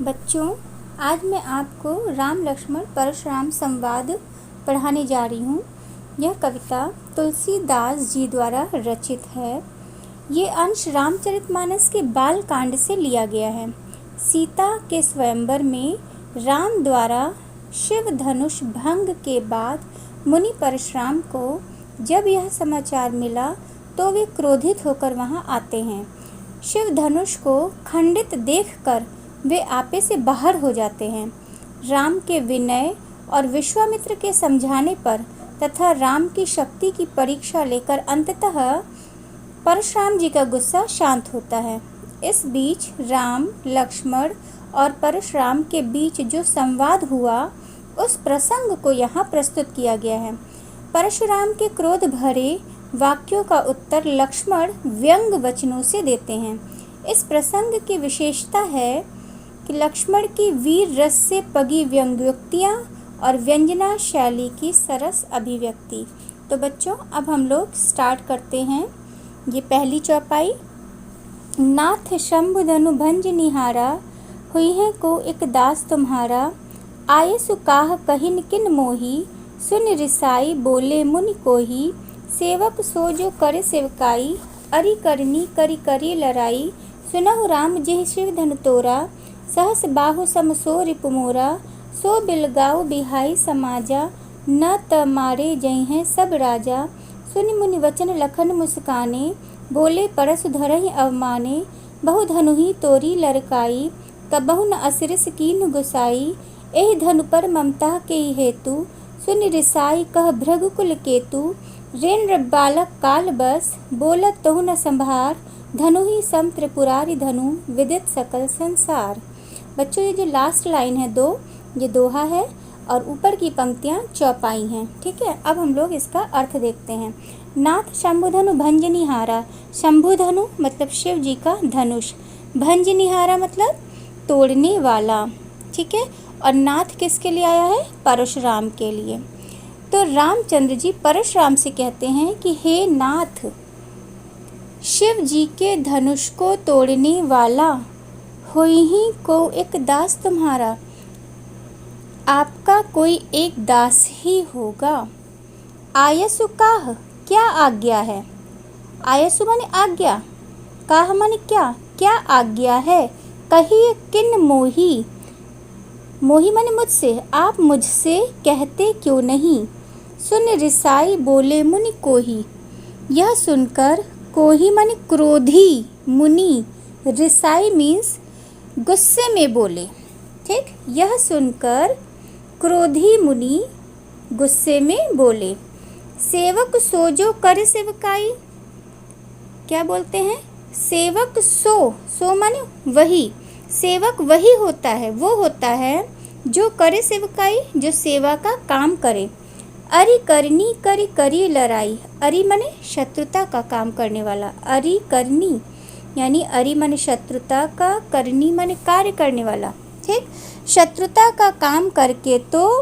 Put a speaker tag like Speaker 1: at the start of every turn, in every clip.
Speaker 1: बच्चों, आज मैं आपको राम लक्ष्मण परशुराम संवाद पढ़ाने जा रही हूँ। यह कविता तुलसीदास जी द्वारा रचित है। ये अंश रामचरितमानस के बाल कांड से लिया गया है। सीता के स्वयंवर में राम द्वारा शिव धनुष भंग के बाद मुनि परशुराम को जब यह समाचार मिला तो वे क्रोधित होकर वहां आते हैं। शिव धनुष को खंडित देखकर वे आपे से बाहर हो जाते हैं। राम के विनय और विश्वामित्र के समझाने पर तथा राम की शक्ति की परीक्षा लेकर अंततः परशुराम जी का गुस्सा शांत होता है। इस बीच राम, लक्ष्मण और परशुराम के बीच जो संवाद हुआ उस प्रसंग को यहाँ प्रस्तुत किया गया है। परशुराम के क्रोध भरे वाक्यों का उत्तर लक्ष्मण व्यंग वचनों से देते हैं। इस प्रसंग की विशेषता है कि लक्ष्मण की वीर रस से पगी व्यंग्योक्तियाँ और व्यंजना शैली की सरस अभिव्यक्ति। तो बच्चों, अब हम लोग स्टार्ट करते हैं। ये पहली चौपाई। नाथ शंभु धनु भंज निहारा, हुई है को एक दास तुम्हारा। आये सुकाह कहिन किन मोही, सुन रिसाई बोले मुनि कोही। सेवक सो जो करे सेवकाई, अरि करनी करी करी लड़ाई। सुनहु राम जेहि शिव धनु तोरा, सहस बाहु सम सो रिपु मोरा। सो बिलगाऊ बिहाई समाजा, न त मारे जई हैं सब राजा। सुनि मुनि वचन लखन मुस्काने, बोले परसु धरहि अवमाने। बहु धनु ही तोरी लरकाई, कबहु न असिरिस कीन्ह गुसाई। एहि धनु पर ममता के हेतु, सुनि रिसाई कह भृगुकुल केतु। ऋण बालक काल बस, बोलत तहु न संभार। धनु ही सम त्रिपुरारी धनु, विदित सकल संसार। बच्चों, ये जो लास्ट लाइन है ये दोहा है और ऊपर की पंक्तियाँ चौपाई हैं। ठीक है, अब हम लोग इसका अर्थ देखते हैं। नाथ शंभुधनु भंज निहारा। शंभुधनु मतलब शिव जी का धनुष। भंज निहारा मतलब तोड़ने वाला। ठीक है, और नाथ किसके लिए आया है? परशुराम के लिए। तो रामचंद्र जी परशुराम से कहते हैं कि हे नाथ, शिव जी के धनुष को तोड़ने वाला होई ही को एक दास तुम्हारा। आपका कोई एक दास ही होगा। आयसु काह, क्या आज्ञा है? आयसु माने आज्ञा, काह माने क्या, क्या आज्ञा है? कहिए किन मोही, मोही माने मुझसे, आप मुझसे कहते क्यों नहीं? सुन रिसाई बोले मुनि कोही, यह सुनकर कोही माने क्रोधी मुनि, रिसाई मीन्स गुस्से में बोले। ठीक, यह सुनकर क्रोधी मुनि गुस्से में बोले। सेवक सो जो करे सेवकाई, क्या बोलते हैं? सेवक सो माने वही, सेवक वही होता है, वो होता है जो करे सेवकाई, जो सेवा का काम करे। अरि करनी करी करी लड़ाई, अरि माने शत्रुता का काम करने वाला। अरि करनी यानी अरि माने शत्रुता का, करनी माने कार्य करने वाला। ठीक, शत्रुता का काम करके तो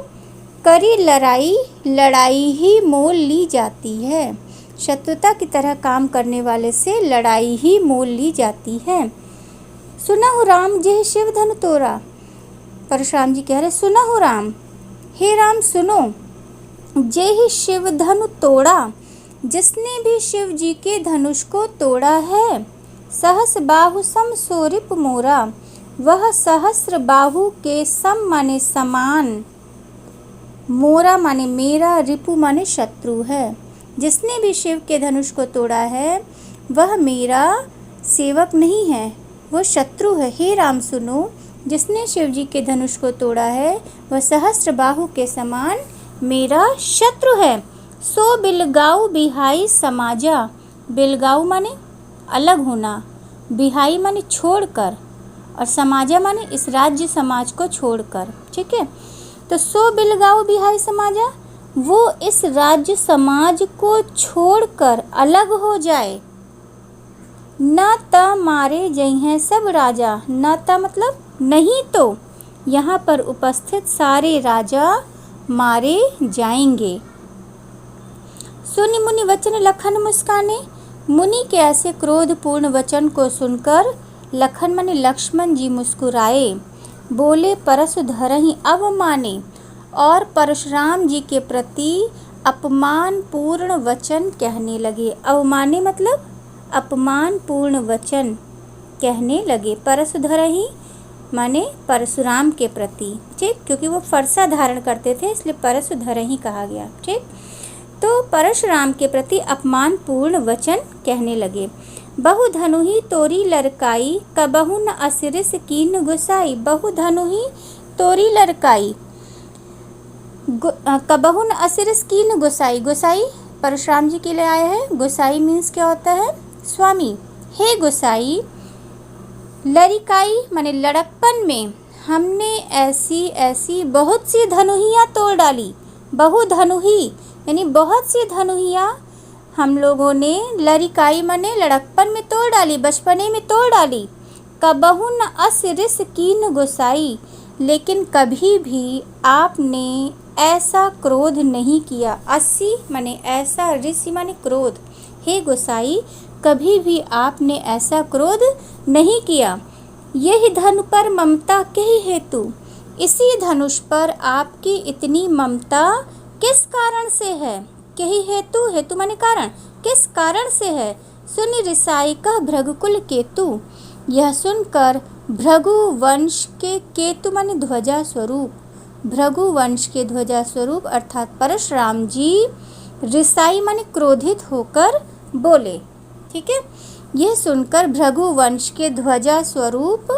Speaker 1: करी लड़ाई, लड़ाई ही मोल ली जाती है। शत्रुता की तरह काम करने वाले से लड़ाई ही मोल ली जाती है। सुनहु राम जेहि शिव धनु तोरा। परशुराम जी कह रहे सुनहु राम, हे राम सुनो, जेहि शिव धनु तोड़ा, जिसने भी शिव जी के धनुष को तोड़ा है। सहस बाहु सम सो रिपु मोरा, वह सहस्र बाहु के सम माने समान, मोरा माने मेरा, रिपु माने शत्रु है। जिसने भी शिव के धनुष को तोड़ा है वह मेरा सेवक नहीं है, वो शत्रु है। हे राम सुनो, जिसने शिव जी के धनुष को तोड़ा है वह सहस्र बाहु के समान मेरा शत्रु है। सो बिलगाऊ बिहाई समाजा, बिलगाऊ माने अलग होना, बिहाई माने छोड़कर, और समाजा माने इस राज्य समाज को छोड़कर। ठीक है, तो सो बिलगाऊ बिहाई समाजा, वो इस राज्य समाज को छोड़कर अलग हो जाए। न त मारे जई हैं सब राजा, न त मतलब नहीं तो, यहाँ पर उपस्थित सारे राजा मारे जाएंगे। सुनि मुनि वचन लखन मुस्काने, मुनि के ऐसे क्रोधपूर्ण वचन को सुनकर लखन माने लक्ष्मण जी मुस्कुराए। बोले परशु धरहि अवमाने, और परशुराम जी के प्रति अपमान पूर्ण वचन कहने लगे। अवमाने मतलब अपमान पूर्ण वचन कहने लगे। परशु धरहि माने परशुराम के प्रति, ठीक, क्योंकि वो फरसा धारण करते थे इसलिए परशु धरहि कहा गया, ठीक। तो परशुराम के प्रति अपमान पूर्ण वचन कहने लगे। बहु धनुहि तोरी लड़काई, कबहु न असिरिस कीन गुसाई। बहु धनुहि तोरी लड़काई, कबहु न असिरिस कीन गुसाई। गुसाई परशुराम जी के लिए आया है। गुसाई मीन्स क्या होता है? स्वामी। हे गुसाई, लड़काई माने लड़कपन में हमने ऐसी ऐसी बहुत सी धनुहियाँ तोड़ डाली। बहु धनुही यानी बहुत सी धनुहियाँ हम लोगों ने लड़काई माने लड़कपन में तोड़ डाली, बचपने में तोड़ डाली। कबहु न असिरिस कीन गुसाई, लेकिन कभी भी आपने ऐसा क्रोध नहीं किया। अस्सी माने ऐसा, ऋषि माने क्रोध। हे गोसाई, कभी भी आपने ऐसा क्रोध नहीं किया। यही धनु पर ममता कही हेतु, इसी धनुष पर आपकी इतनी ममता किस कारण से है? कही हेतु, हेतु माने कारण, किस कारण से है? सुनि रिसाई का भृगुकुल केतु, यह सुनकर भृगु वंश के केतु माने ध्वजा स्वरूप, भृगु वंश के ध्वजा स्वरूप अर्थात परशुराम जी रिसाई माने क्रोधित होकर बोले। ठीक है, यह सुनकर भृगु वंश के ध्वजा स्वरूप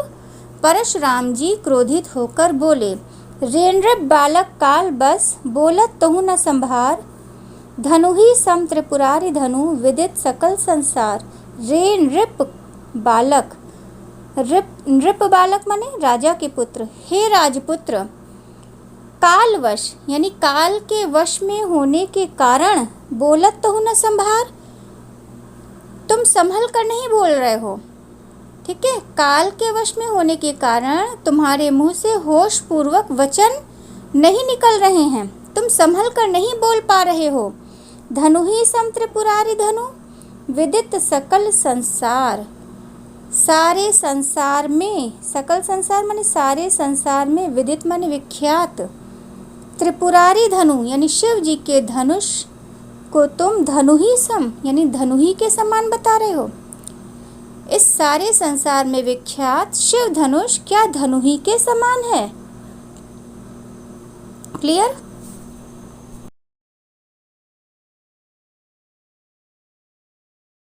Speaker 1: परशुराम जी क्रोधित होकर बोले। रेनृप बालक काल बस, बोलत तहु न संभार। धनु ही सम त्रिपुरारि धनु, विदित सकल संसार। रे नृप बालक, नृप बालक माने राजा के पुत्र। हे राजपुत्र, कालवश यानी काल के वश में होने के कारण, बोलत तहु न संभार, तुम संभल कर नहीं बोल रहे हो। ठीक है, काल के वश में होने के कारण तुम्हारे मुंह से होश पूर्वक वचन नहीं निकल रहे हैं, तुम संभल कर नहीं बोल पा रहे हो। धनु ही सम त्रिपुरारि धनु, विदित सकल संसार। सारे संसार में, सकल संसार माने सारे संसार में, विदित माने विख्यात। त्रिपुरारि धनु यानी शिव जी के धनुष को तुम धनु ही सम यानी धनु ही के समान बता रहे हो। इस सारे संसार में विख्यात शिव धनुष क्या धनु ही के समान है? क्लियर?